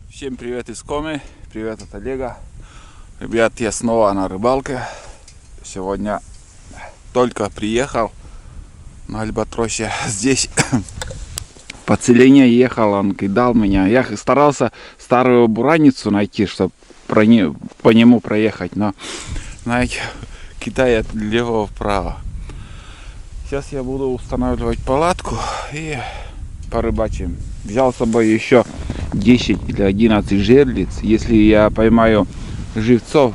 Всем привет из Коми, привет от Олега. Ребят, я снова на рыбалке. Сегодня только приехал на Альбатросе. Здесь поселение ехал, он кидал меня. Я старался старую бураницу найти, чтобы по нему проехать, но, знаете, кидает влево-вправо. Сейчас я буду устанавливать палатку и порыбачим. Взял с собой еще 10 или 11 жерлиц. Если я поймаю живцов,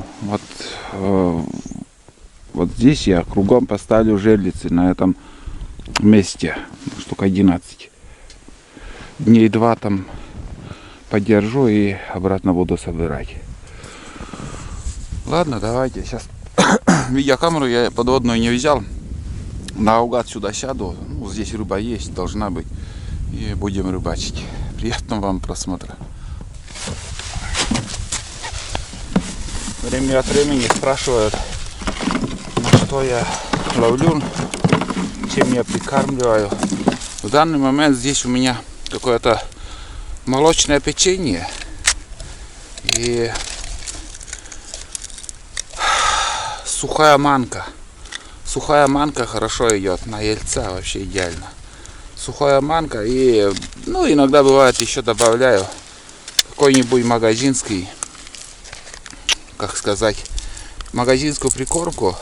вот здесь я кругом поставлю жерлицы на этом месте. Штук 11. Дней 2 там подержу и обратно буду собирать. Ладно, давайте сейчас. Видеокамеру я подводную не взял. Наугад сюда сяду. Ну, здесь рыба есть, должна быть. И будем рыбачить. Приятного вам просмотра. Время от времени спрашивают, на что я ловлю, чем я прикармливаю. В данный момент здесь у меня какое-то молочное печенье и сухая манка. Сухая манка хорошо идет на яйца, вообще идеально. Сухая манка и, ну, иногда бывает еще добавляю какой-нибудь магазинский, как сказать, магазинскую прикормку.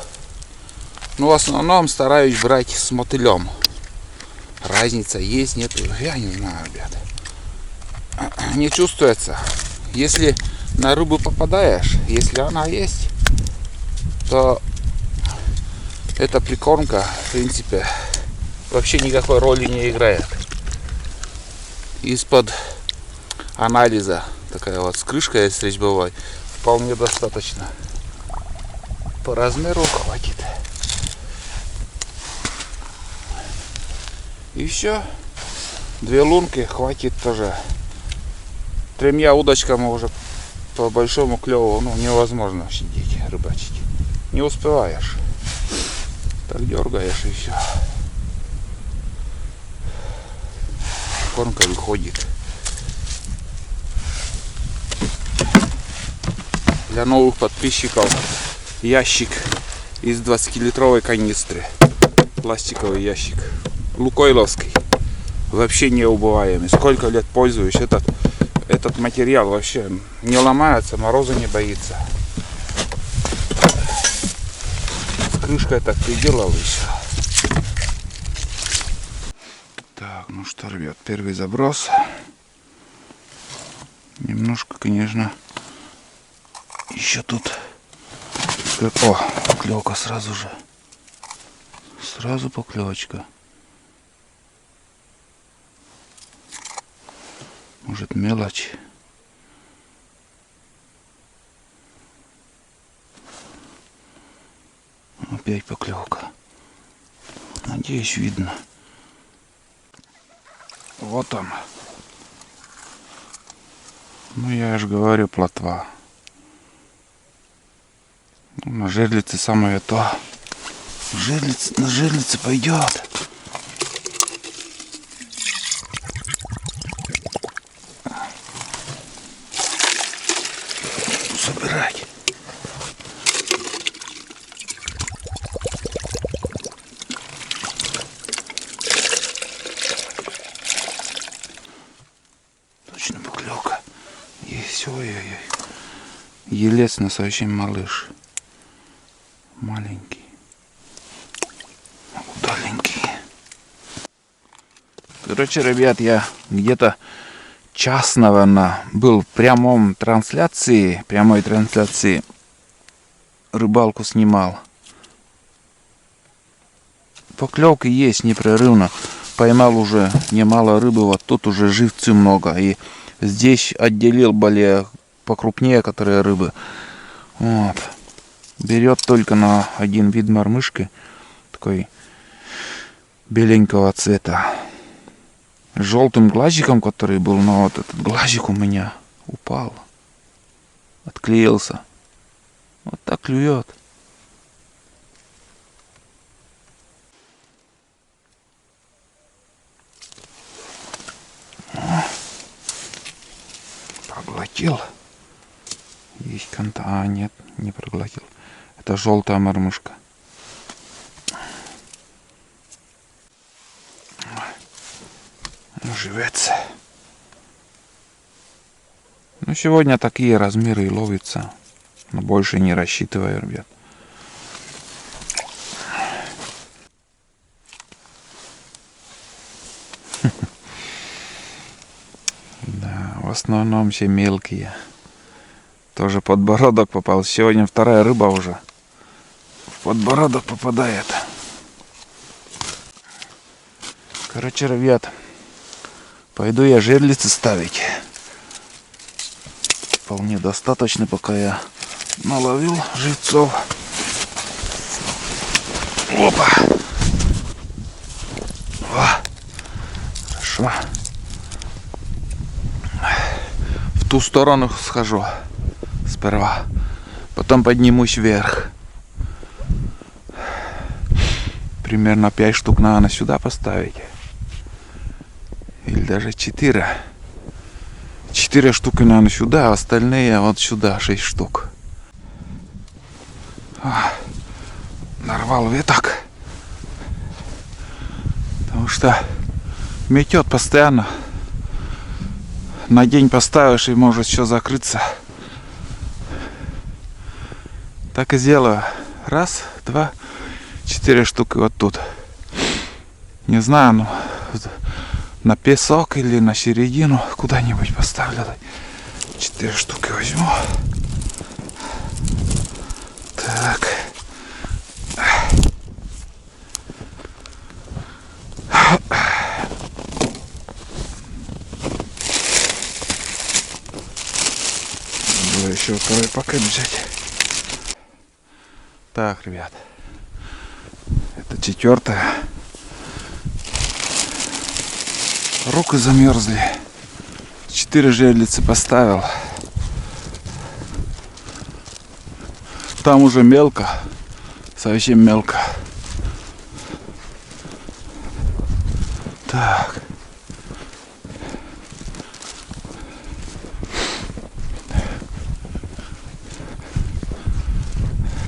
Но в основном стараюсь брать с мотылем. Разница есть, нет, я не знаю, ребята. Не чувствуется. Если на рыбу попадаешь, если она есть, то эта прикормка, в принципе, вообще никакой роли не играет. Из-под анализа такая вот с крышкой с резьбовой вполне достаточно. По размеру хватит. И все. 2 лунки хватит тоже. 3 удочками уже по большому клеву, ну, невозможно сидеть, рыбачить. Не успеваешь. Так дергаешь и все. Кормка выходит. Для новых подписчиков ящик из 20-литровой канистры. Пластиковый ящик. Лукойловский. Вообще неубываемый. Сколько лет пользуюсь. Этот материал вообще не ломается, мороза не боится. С крышкой так приделал еще. Так, ну что, ребят, первый заброс. Немножко, конечно, еще тут. О, поклевка сразу же. Сразу поклевочка. Может, мелочь. Опять поклевка. Надеюсь, видно. Вот он. Ну, я же говорю, плотва. На жерлице самое то. На жерлице пойдет. Собирать. Точно поклевка. Есть, ой-ой-ой. Елец на совсем малыш. Маленький. Удаленький. Короче, ребят, я где-то час, наверное, был в прямой трансляции рыбалку снимал. Поклевки есть непрерывно. Поймал уже немало рыбы, вот тут уже живцы много. И здесь отделил более покрупнее, которые рыбы. Вот. Берет только на один вид мормышки. Такой беленького цвета. С желтым глазиком, который был, но вот этот глазик у меня упал. Отклеился. Вот так клюет. Проглотил. Есть конта. А, нет, не проглотил. Это желтая мормышка. Живется. Ну, сегодня такие размеры и ловятся. Но больше не рассчитываю, ребят. Да, в основном все мелкие. Тоже подбородок попал. Сегодня вторая рыба уже в подбородок попадает. Короче, ребят, пойду я жерлицы ставить. Вполне достаточно, пока я наловил живцов. Опа! О, хорошо. В ту сторону схожу сперва, потом поднимусь вверх. Примерно 5 штук надо сюда поставить. Или даже 4. 4 штуки, наверное, сюда, а остальные вот сюда 6 штук. Нарвал веток. Потому что метет постоянно. На день поставишь и может все закрыться. Так и сделаю. Раз, два, 4 штуки вот тут. Не знаю, ну, на песок или на середину куда-нибудь поставлю. 4 штуки возьму. Так. Надо еще второй пакет взять. Так, ребят. Это 4-я. Руки замерзли. 4 жерлицы поставил. Там уже мелко. Совсем мелко. Так.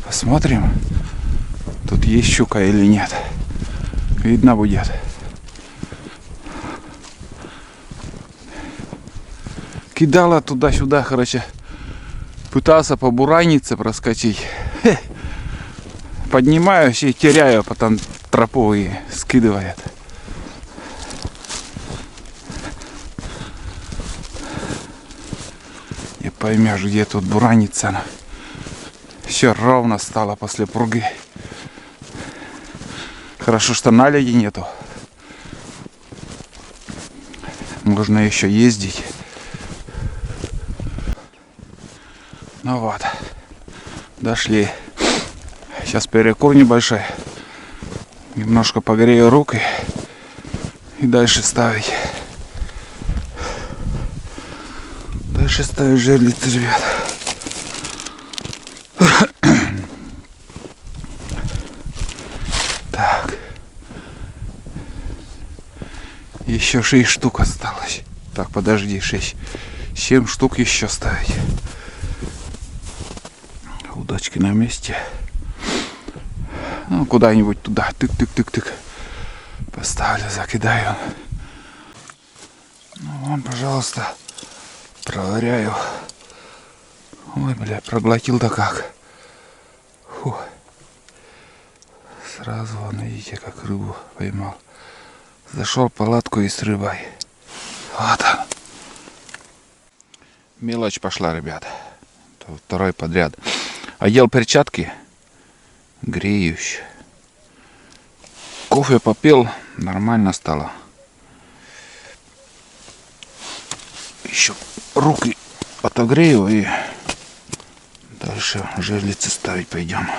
Посмотрим, тут есть щука или нет. Видно будет. Кидала туда-сюда, короче. Пытался по буранице проскочить. Поднимаюсь и теряю потом тропу и скидывает. Не поймешь, где тут бураница. Все ровно стало после пруги. Хорошо, что наледи нету. Можно еще ездить. Ну вот. Дошли. Сейчас перекур небольшой. Немножко погрею руки. И дальше ставить. Дальше ставить жерлицы, ребят. Так. Еще 6 штук осталось. Так, подожди, 6. 7 штук еще ставить. Удочки на месте. Ну, куда-нибудь туда. Тык-тык-тык-тык. Поставлю, закидаю. Ну, вон, пожалуйста. Проверяю. Ой, бля, проглотил-то как. Фу. Сразу, вон, видите, как рыбу поймал. Зашел в палатку и с рыбой. Вот он. Мелочь пошла, ребят. Это второй подряд. Одел перчатки. Греюсь. Кофе попил. Нормально стало. Еще руки отогрею и дальше жерлицы ставить пойдем.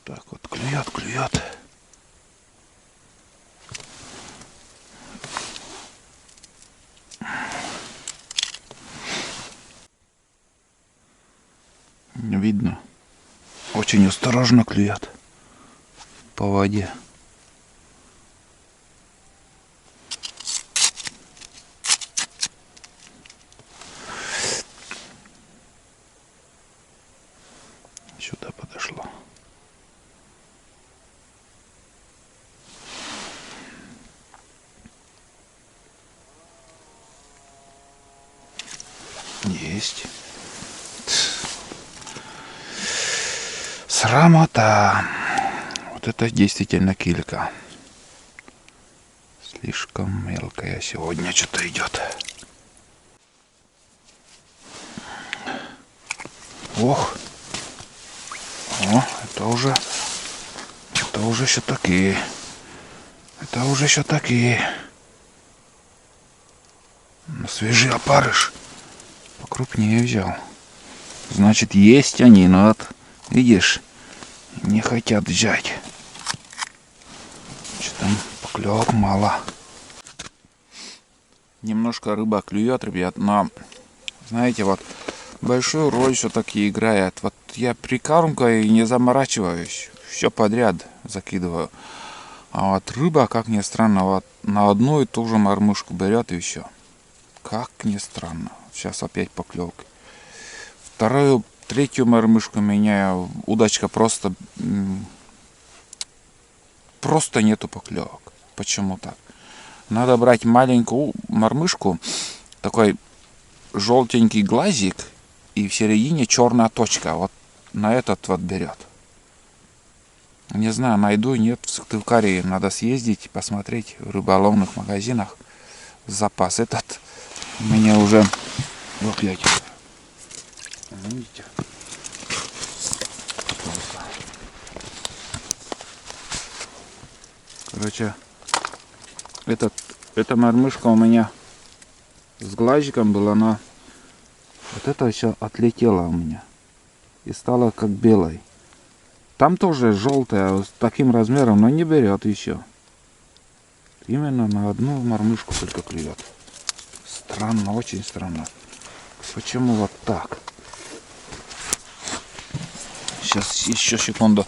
Так вот, клюет. Видно. Очень осторожно клюет по воде. Есть. Срамота. Вот это действительно килька. Слишком мелкая сегодня что-то идет. Ох. О, это уже еще такие. Это уже еще такие. Свежий опарыш. Покрупнее взял. Значит, есть они, но вот, видишь, не хотят взять. Что там, поклевок мало. Немножко рыба клюет, ребят, но, знаете, вот, большую роль все-таки играет. Вот я прикармкой не заморачиваюсь, все подряд закидываю. А вот рыба, как ни странно, вот на одну и ту же мормышку берет и все. Как ни странно. Сейчас опять поклевки. Вторую, третью мормышку меняю. Удочка просто нету поклевок. Почему так? Надо брать маленькую мормышку, такой желтенький глазик, и в середине черная точка. Вот на этот вот берет. Не знаю, найду, нет, в Сыктывкаре надо съездить, посмотреть в рыболовных магазинах. Запас этот у меня уже в опять. Видите? Короче, эта мормышка у меня с глазиком была, она вот это все отлетела у меня и стала как белой. Там тоже желтая с таким размером, но не берет еще. Именно на одну мормышку только клюет. Странно, очень странно. Почему вот так? Сейчас еще секунду.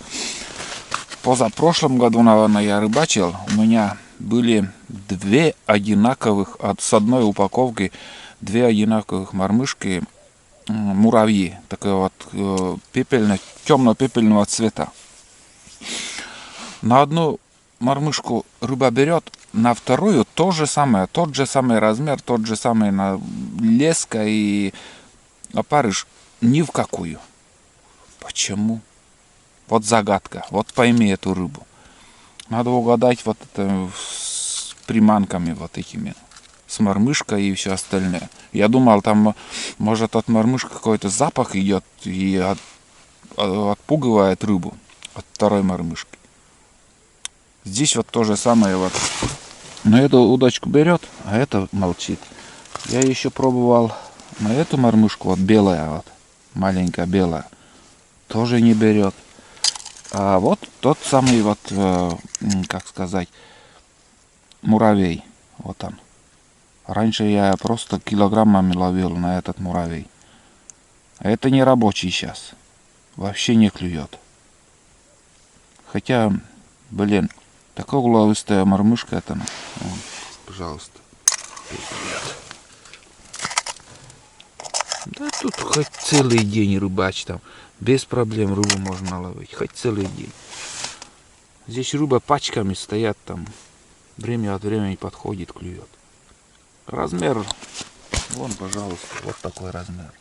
Позапрошлом году, наверное, я рыбачил. У меня были две одинаковых, с одной упаковки, две одинаковых мормышки, муравьи, такой вот темно-пепельного цвета. На одну мормышку рыба берет, на вторую то же самое, тот же самый размер, тот же самый леска и опарыш ни в какую. Почему? Вот загадка. Вот пойми эту рыбу. Надо угадать вот это с приманками вот этими. С мормышкой и все остальное. Я думал, там может от мормышки какой-то запах идет и отпугивает рыбу от второй мормышки. Здесь вот то же самое вот. Но эту удочку берет, а это молчит. Я еще пробовал на эту мормышку, вот белая, вот, маленькая белая, тоже не берет. А вот тот самый вот, как сказать, муравей. Вот он. Раньше я просто килограммами ловил на этот муравей. А это не рабочий сейчас. Вообще не клюет. Хотя, блин, такая уловистая мормышка это. Вон, пожалуйста. Да тут хоть целый день рыбачь там. Без проблем рыбу можно ловить. Хоть целый день. Здесь рыба пачками стоят там. Время от времени подходит, клюет. Размер. Вон, пожалуйста. Вот такой размер.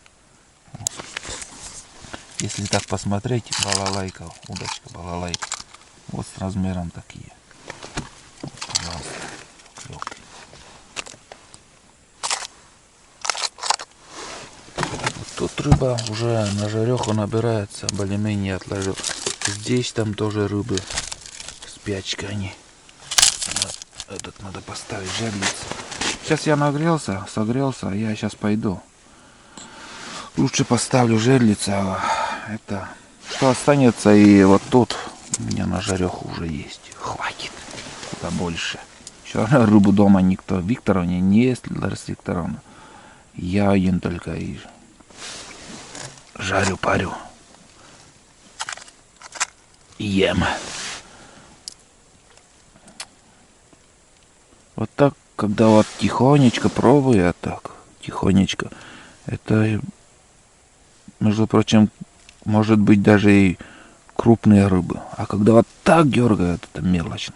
Если так посмотреть, балалайка, удочка балалайка. Вот с размером такие. Вот, пожалуйста. Клёвки. Тут рыба уже на жареху набирается, более-менее отложил. Здесь там тоже рыбы. Спячка они. Вот этот надо поставить, жерлица. Сейчас я нагрелся, согрелся, а я сейчас пойду. Лучше поставлю жерлица. Это что останется, и вот тут у меня на жареху уже есть. Хватит. Куда больше. Еще рыбу дома никто. Викторовне не ест, Лариса Викторовна. Я один только и жарю, парю. Ем. Вот так, когда вот тихонечко пробую, я так, тихонечко, это, между прочим, может быть даже и крупные рыбы. А когда вот так дергают, это мелочно.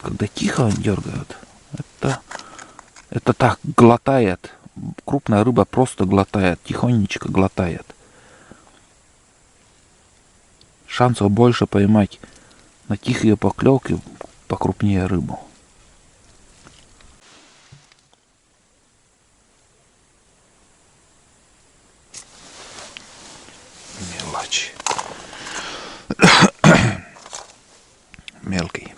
Когда тихо дергают, это Это так глотает. Крупная рыба просто глотает, тихонечко глотает. Шансов больше поймать на тихие поклевки покрупнее рыбу. Мелочь. Мелкий.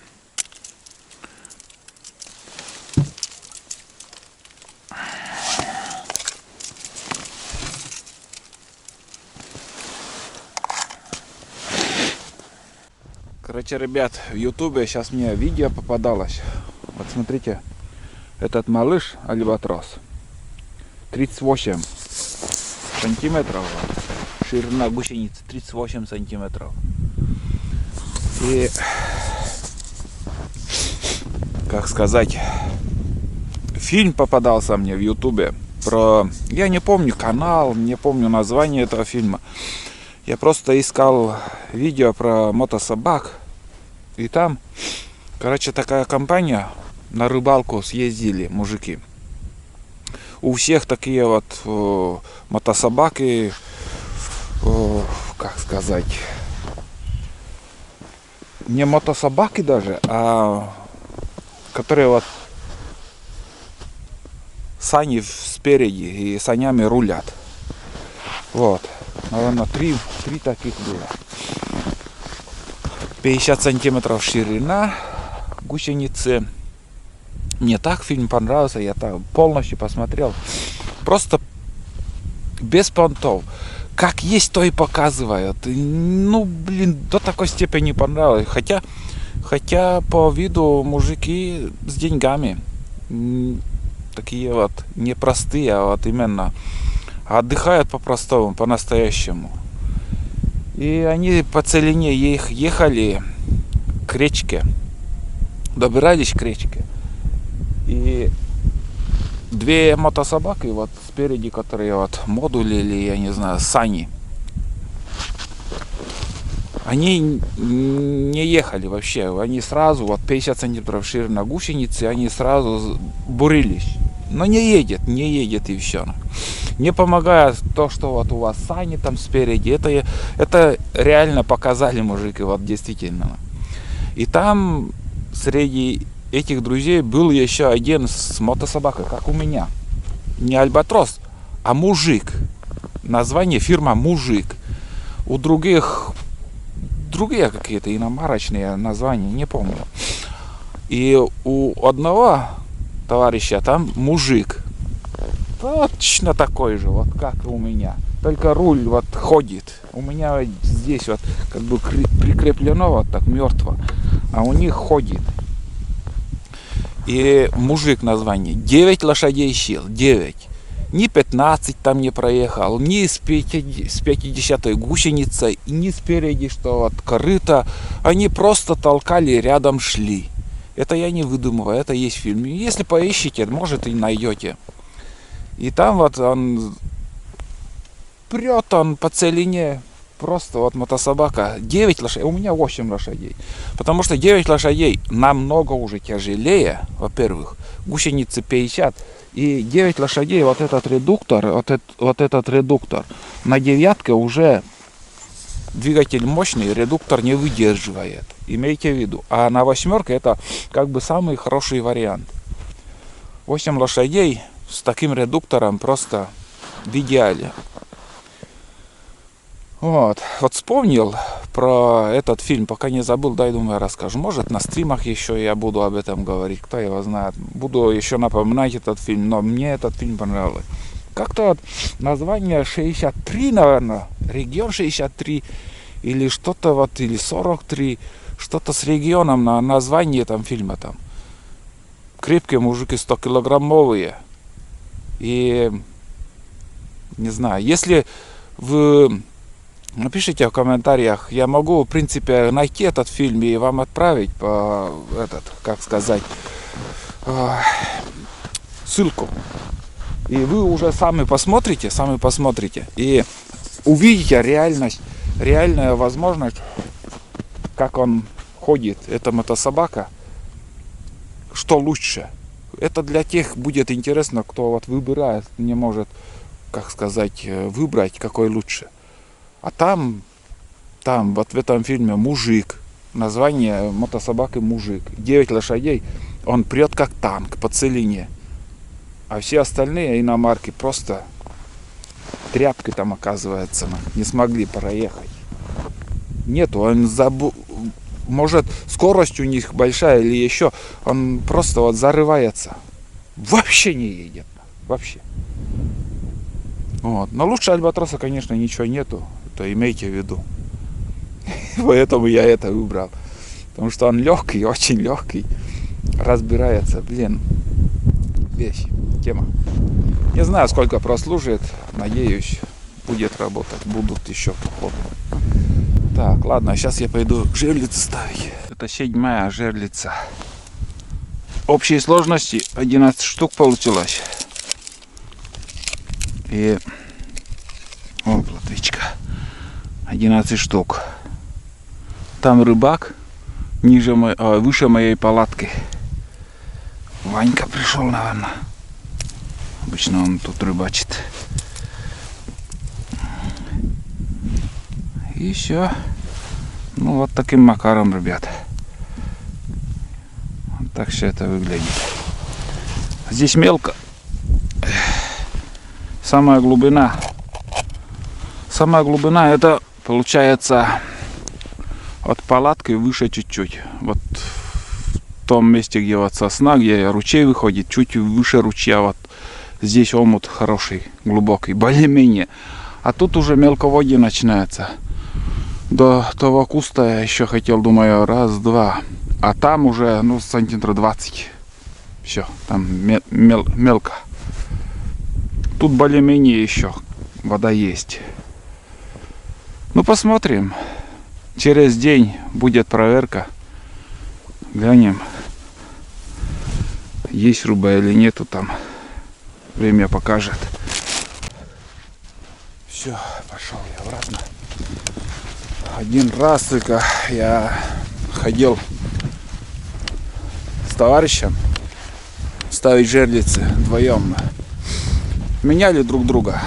Короче, ребят, в ютубе сейчас мне видео попадалось. Вот смотрите, этот малыш альбатрос 38 сантиметров, ширина гусеницы 38 сантиметров. И, как сказать, фильм попадался мне в ютубе про, я не помню канал, не помню название этого фильма. Я просто искал видео про мотособак. И там, короче, такая компания, на рыбалку съездили мужики. У всех такие вот мотособаки, как сказать, не мотособаки даже, а которые вот сани спереди и санями рулят. Вот, наверное, три таких было. 50 сантиметров ширина гусеницы. Мне так фильм понравился, я так полностью посмотрел. Просто без понтов. Как есть, то и показывают. Ну, блин, до такой степени понравилось. Хотя по виду мужики с деньгами. Такие вот непростые, а вот именно отдыхают по-простому, по-настоящему. И они по целине ехали к речке, добирались к речке. И две мотособаки вот спереди, которые вот модули или, я не знаю, сани, они не ехали вообще. Они сразу, вот 50 сантиметров ширина гусеницы, они сразу бурились. Но не едет и все. Не помогает то, что вот у вас сани там спереди. Это реально показали мужики, вот действительно. И там среди этих друзей был еще один с мотособакой, как у меня. Не альбатрос, а мужик. Название фирма Мужик. У других другие какие-то иномарочные названия, не помню. И у одного товарища там мужик. Точно такой же, вот как и у меня. Только руль вот ходит. У меня здесь вот как бы прикреплено вот так мертво. А у них ходит. И мужик название. 9 лошадей сил. 9. Ни 15 там не проехал, ни с 50-й гусеницей, ни спереди, что вот корыто. Они просто толкали, рядом шли. Это я не выдумываю, это есть в фильме. Если поищите, может и найдете. И там вот он прет, он по целине. Просто вот мотособака 9 лошадей, у меня 8 лошадей. Потому что 9 лошадей намного уже тяжелее, во-первых. Гусеницы 50. И 9 лошадей, вот этот редуктор, вот этот редуктор на девятке уже двигатель мощный, редуктор не выдерживает. Имейте в виду. А на восьмерке это как бы самый хороший вариант. 8 лошадей с таким редуктором просто в идеале. Вот вспомнил про этот фильм, пока не забыл, дай, думаю, расскажу. Может, на стримах еще я буду об этом говорить, кто его знает. Буду еще напоминать этот фильм, но мне этот фильм понравился. Как-то вот название 63, наверное, регион 63, или что-то вот, или 43, что-то с регионом на название там фильма там. Крепкие мужики 100-килограммовые. И, не знаю, если вы... Напишите в комментариях, я могу, в принципе, найти этот фильм и вам отправить по как сказать, ссылку. И вы уже сами посмотрите и увидите реальная возможность, как он ходит, эта мотособака, что лучше. Это для тех будет интересно, кто вот выбирает, не может, как сказать, выбрать, какой лучше. А там вот в этом фильме мужик, название мотособаки мужик, 9 лошадей, он прет как танк по целине. А все остальные иномарки просто тряпкой там, оказывается, не смогли проехать. Нету, он может, скорость у них большая или еще, он просто вот зарывается. Вообще не едет. Вообще. Вот. Но лучше альбатроса, конечно, ничего нету. Это имейте в виду. Поэтому я это выбрал. Потому что он легкий, очень легкий. Разбирается. Блин. Вещь. Тема. Не знаю, сколько прослужит. Надеюсь, будет работать. Будут еще походу. Так, ладно, сейчас я пойду жерлицы ставить. Это 7-я жерлица. Общей сложности 11 штук получилось. И... О, плотвичка. 11 штук. Там рыбак выше моей палатки. Ванька пришел, наверное. Обычно он тут рыбачит. И все. Ну вот таким макаром, ребят. Вот так все это выглядит. Здесь мелко. Самая глубина это получается от палатки выше чуть-чуть. Вот в том месте, где вот сосна, где ручей выходит, чуть выше ручья. Вот здесь омут хороший, глубокий, более-менее. А тут уже мелководье начинается. До того куста я еще хотел, думаю, раз-два. А там уже, ну, сантиметров 20. Все, там мелко. Тут более-менее еще вода есть. Ну, посмотрим. Через день будет проверка. Глянем, есть рыба или нету там. Время покажет. Все, пошел я обратно. Один раз только я ходил с товарищем ставить жерлицы вдвоем. Меняли друг друга.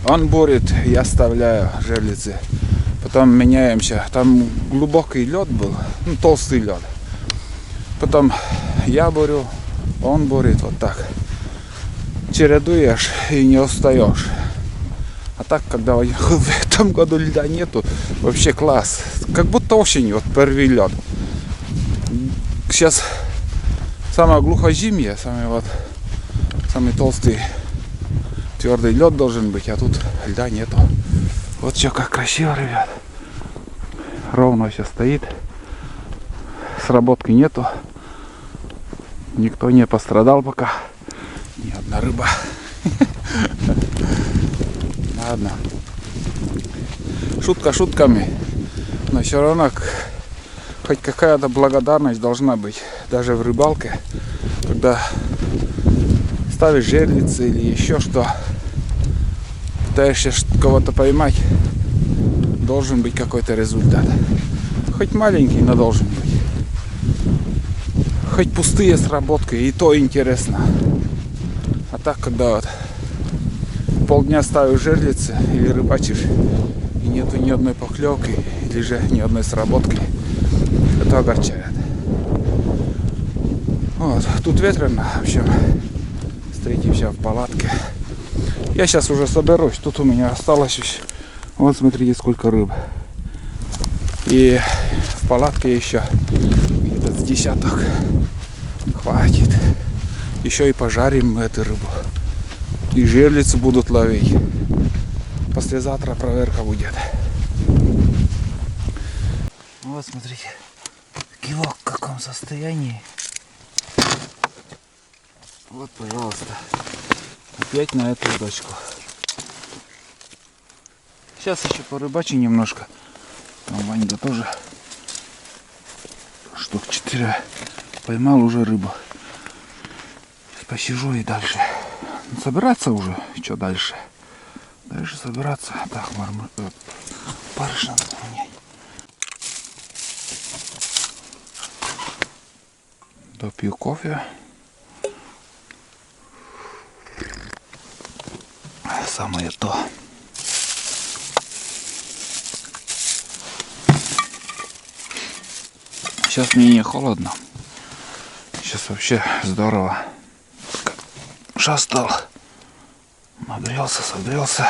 Он борет, я оставляю жерлицы. Потом меняемся. Там глубокий лед был, ну, толстый лед. Потом я борю, он борет, вот так. Чередуешь и не устаешь. А так, когда в этом году льда нету, вообще класс. Как будто осенью, вот первый лед. Сейчас самое глухозимье, самый толстый твердый лед должен быть, а тут льда нету. Вот все как красиво, ребят. Ровно все стоит. Сработки нету. Никто не пострадал пока. Ни одна рыба. Ладно. Шутка шутками. Но все равно хоть какая-то благодарность должна быть. Даже в рыбалке. Когда ставишь жерлицы или еще что. Пытаешься кого-то поймать. Должен быть какой-то результат. Хоть маленький, но должен быть. Хоть пустые сработки, и то интересно. А так, когда вот полдня ставишь жерлицы или рыбачишь, и нету ни одной поклевки, или же ни одной сработки, это огорчает. Вот, тут ветрено, в общем, встретимся в палатке. Я сейчас уже соберусь, тут у меня осталось, вот смотрите, сколько рыб. И в палатке еще где-то с десяток хватит. Еще и пожарим эту рыбу. И жерлицы будут ловить. Послезавтра проверка будет. Вот смотрите, килок в каком состоянии. Вот, пожалуйста. Опять на эту удочку. Сейчас еще порыбачу немножко. Там Ванька тоже штук 4 поймал уже рыбу. Посижу и дальше. Собираться уже. Что дальше? Дальше собираться. Так, парыш надо поменять. Допью кофе. самое то. Сейчас мне не холодно. Сейчас вообще здорово. Жар стал. Нагрелся, согрелся.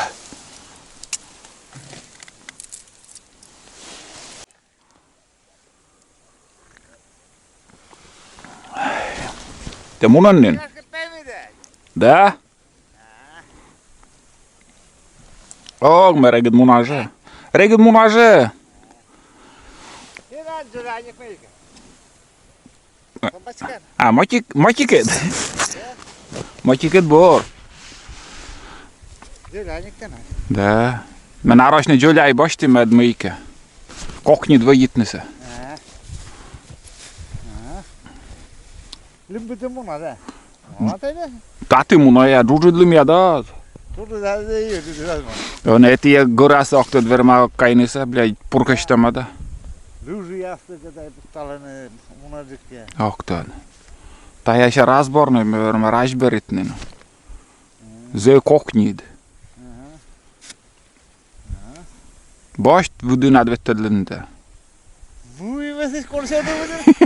Te munannin? Да? О, мы регет мунаже. Регет мунаже. А, мотикет. Мотикет бор. Да. Men arasını jölay baştı mıyke. Kokni двоитнese. Limbite muna da. Tati muna ya rujudlum ya da. Тут да и Он эти горасы октод верма кайнеса, блядь, пуркаштамада. Ружи ясты когда поставлены мунадикке. Октод. Та я ще разборный, верма рашберитнин. Зе кокнид. Башт вуду надветтедлинде. Вуй весис консервативный.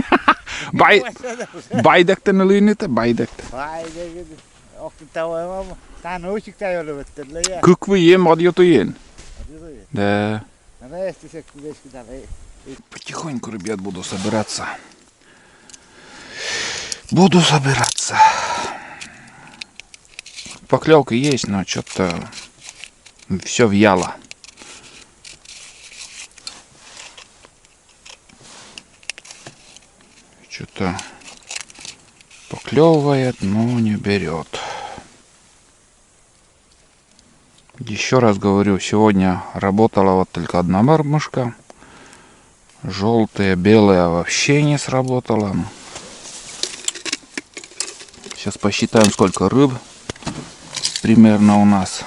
Байдактен линете, байдакт. Байдакт. Октод тавама. Таночек тайолы веттеле я. Куквы ем адьёту ен. Да. Потихоньку, ребят, буду собираться. Буду собираться. Поклевка есть, но что-то все вяло. Что-то поклевывает, но не берет. Еще раз говорю, сегодня работала вот только одна мормышка. Желтая, белая вообще не сработала. Сейчас посчитаем, сколько рыб примерно у нас.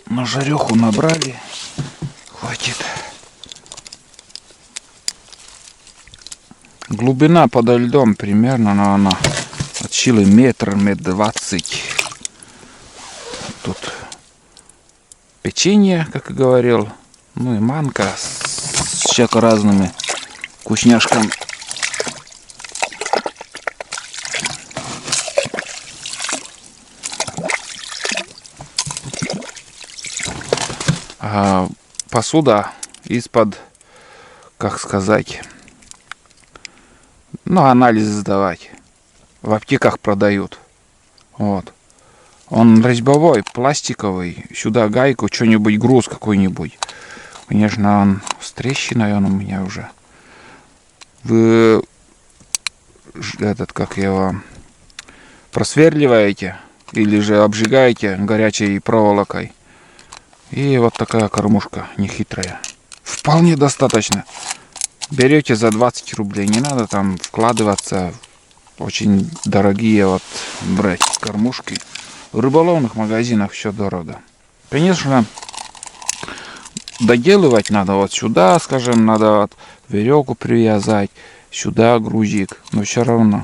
На жареху набрали. Хватит. Глубина подо льдом примерно, но она от силы метр 20. Тут печенье, как и говорил. Ну и манка с всяко разными вкусняшками. А посуда из-под, как сказать, ну, анализы сдавать. В аптеках продают. Вот. Он резьбовой, пластиковый. Сюда гайку, что-нибудь, груз какой-нибудь. Конечно, он с трещиной, он у меня уже. Вы этот, как его, просверливаете или же обжигаете горячей проволокой. И вот такая кормушка нехитрая. Вполне достаточно. Берете за 20 рублей. Не надо там вкладываться в очень дорогие вот брать кормушки. В рыболовных магазинах все дорого. Конечно, доделывать надо вот сюда, скажем, надо вот веревку привязать, сюда грузик. Но все равно,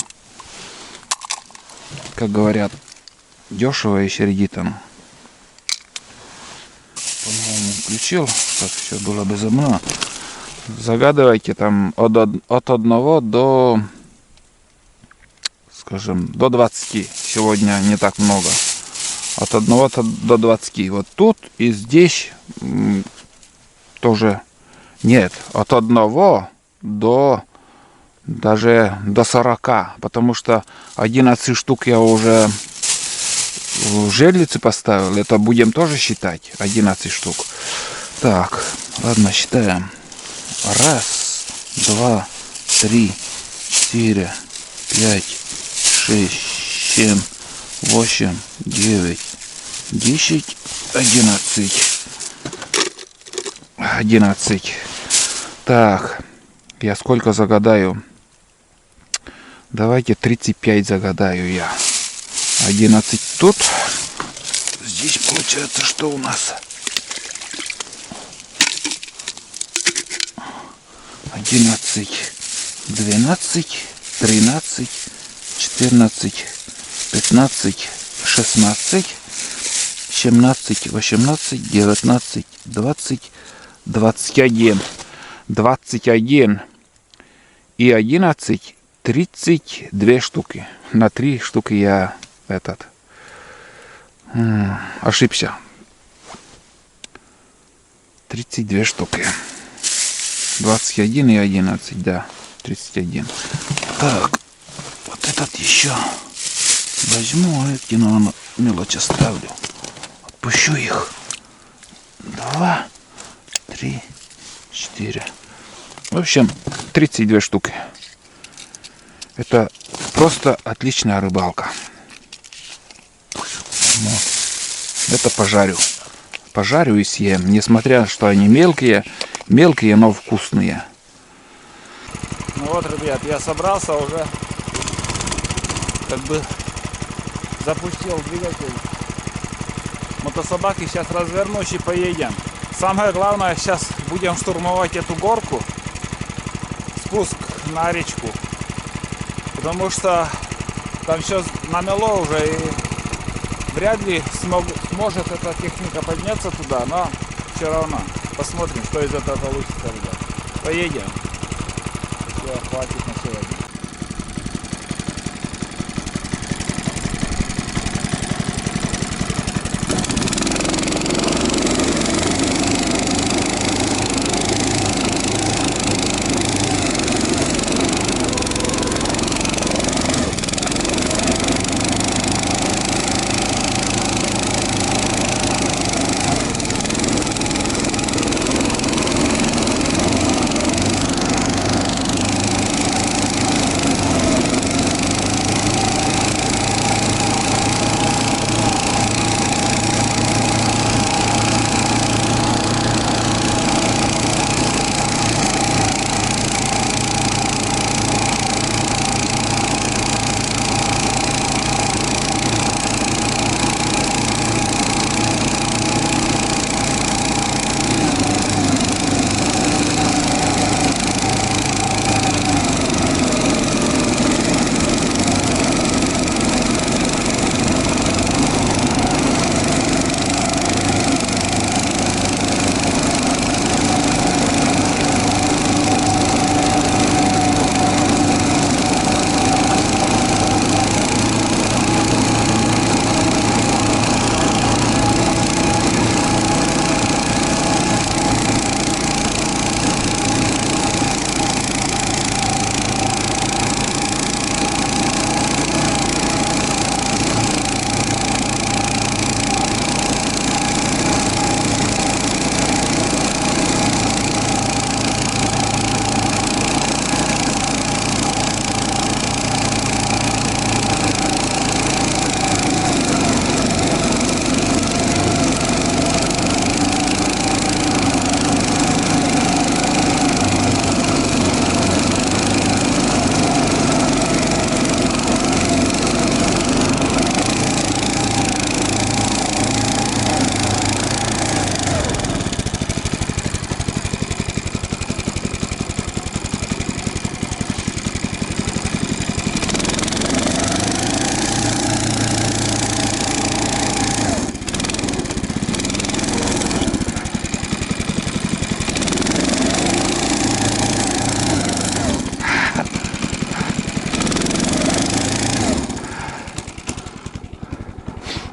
как говорят, дешево и сердито. По-моему, включил, так все было бы за мной. Загадывайте там от 1 до, скажем, до 20. Сегодня не так много. От 1 до 20. Вот тут и здесь тоже нет. От 1 до даже до 40. Потому что 11 штук я уже в жерлице поставил. Это будем тоже считать. 11 штук. Так, ладно, считаем. 1, 2, 3, 4, 5, 6, 7, 8, 9, 10, 11. 11. Так, я сколько загадаю? Давайте 35 загадаю я. 11 тут. Здесь получается, что у нас? 11, 12, 13, 14, 15, 16, 17, 18, 19, 20, 21, 21 и 11, 32 штуки. На 3 штуки я ошибся. 32 штуки. 21 и 11, да. 31. Так, вот этот еще возьму, а эти, наверное, мелочь оставлю. Отпущу их. 2, 3, 4. В общем, 32 штуки. Это просто отличная рыбалка. Вот. Это пожарю. Пожарю и съем. Несмотря, что они мелкие, но вкусные. Ну вот, ребят, я собрался уже, как бы запустил двигатель мотособаки, сейчас развернусь и поедем. Самое главное, сейчас будем штурмовать эту горку, спуск на речку, потому что там все намело уже и вряд ли сможет эта техника подняться туда, но все равно посмотрим, что из этого получится, ребят. Поедем. Все, хватит на сегодня.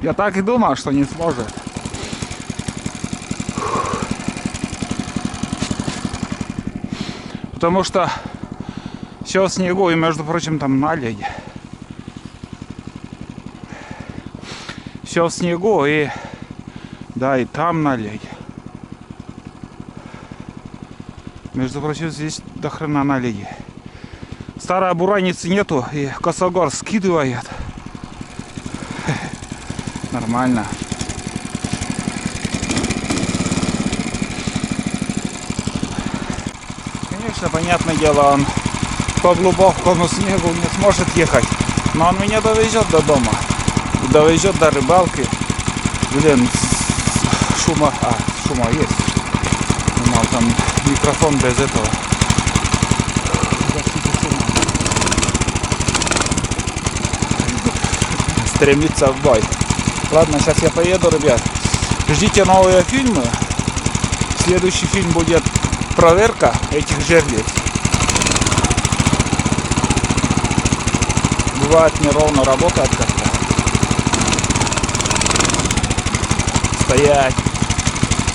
Я так и думал, что не сможет. Потому что все в снегу и, между прочим, там наледь. Все в снегу и да, и там наледь. Между прочим, здесь до хрена наледи. Старой бураницы нету и косогор скидывает. Нормально. Конечно, понятное дело, он по глубокому снегу не сможет ехать. Но он меня довезет до дома. Довезет до рыбалки. Блин, шума есть. Думал, там микрофон без этого. стремится в бой. Ладно, сейчас я поеду, ребят. Ждите новые фильмы. Следующий фильм будет проверка этих жерлиц. Бывает неровно работает как-то. Стоять.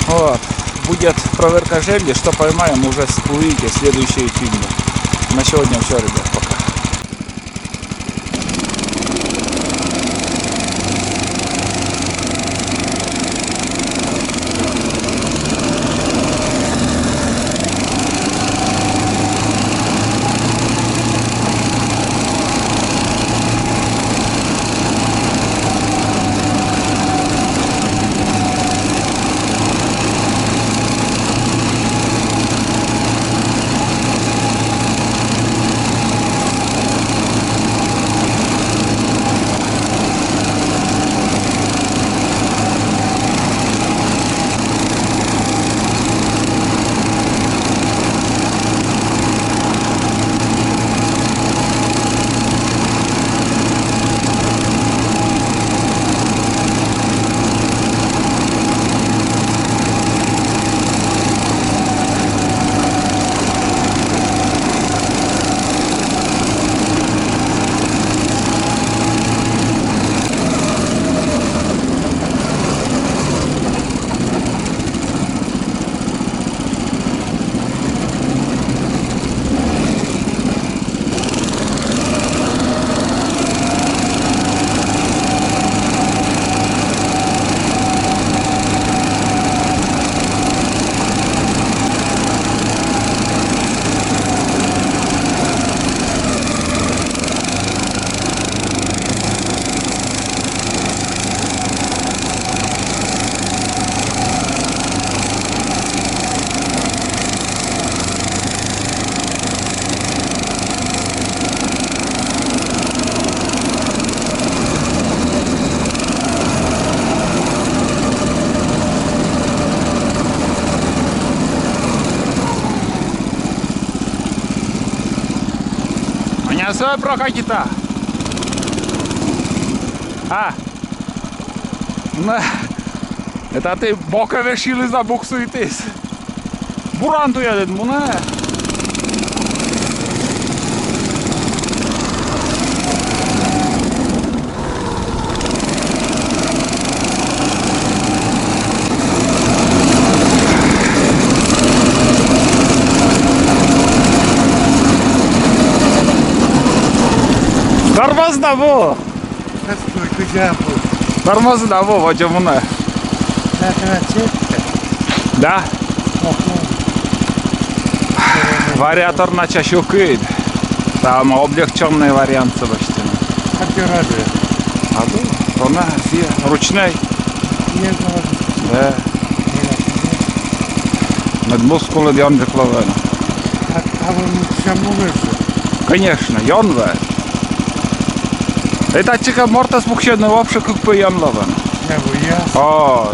Вот. Будет проверка жерли, что поймаем, уже увидите в следующие фильмы. На сегодня все, ребят, пока. Все прокатита. Ne. Это ты бока решили забуксуйтесь. Бурантуя dedim bu ne? Tормозы da bu. Tормозы da bu hocam bunu. Да? Вариатор на чащукы. Там облегченный вариант почти. А то она все ручной. Да. Над мускулы дьон выкловано. Конечно, йонва. Это чика морта спухщенный вообще как бы йонловано. О,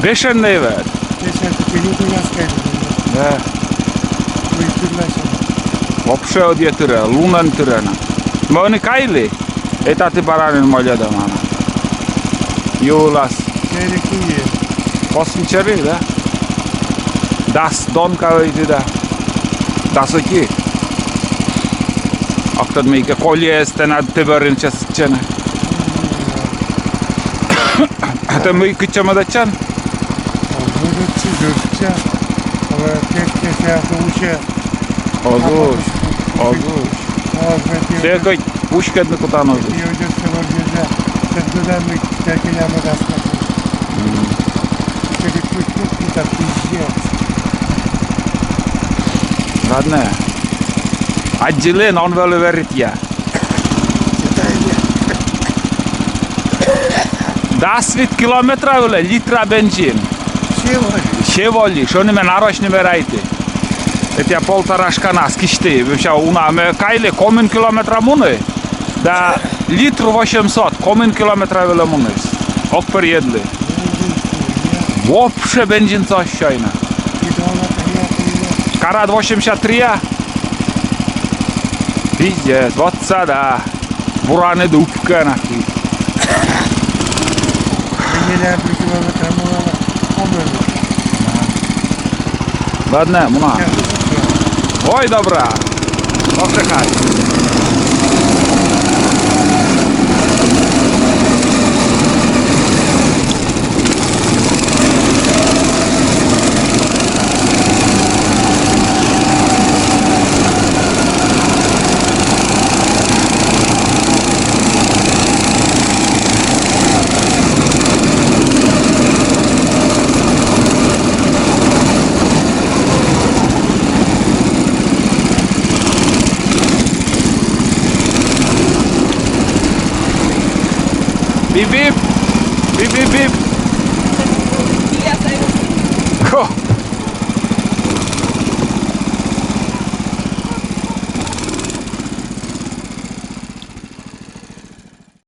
бешеный вид. Да. Вообще одет тыра, лунан тырана. Мы не кайли. Это ты баранин молода мана. Юлас. Космичары, да? Дас дон кавайты, да. Дасоки. Актад мейке коле стенад тыбарын часчена. Это мы кычама дачан. Озуш, озуш. Сега пушка на кутано. Ладно. Acele non ve le veritia. 10 kilometra öyle litra benzin. Chevrolet, что не ме нарочно берайте. Это я полторашка нас кишти. Вообще у нас мы кайли комен километра муны. Да литр 800, комен километра öyle муны. Ок приедли. Вообще бензин сощайно. Карат 83. Пиздец, вот сюда. Бураны дубка нахуй. miliardów kilometrów temu pomylił. Ładne, muna. Oj, dobra. Poczekaj. Bip, bip. Bip, bip, bip.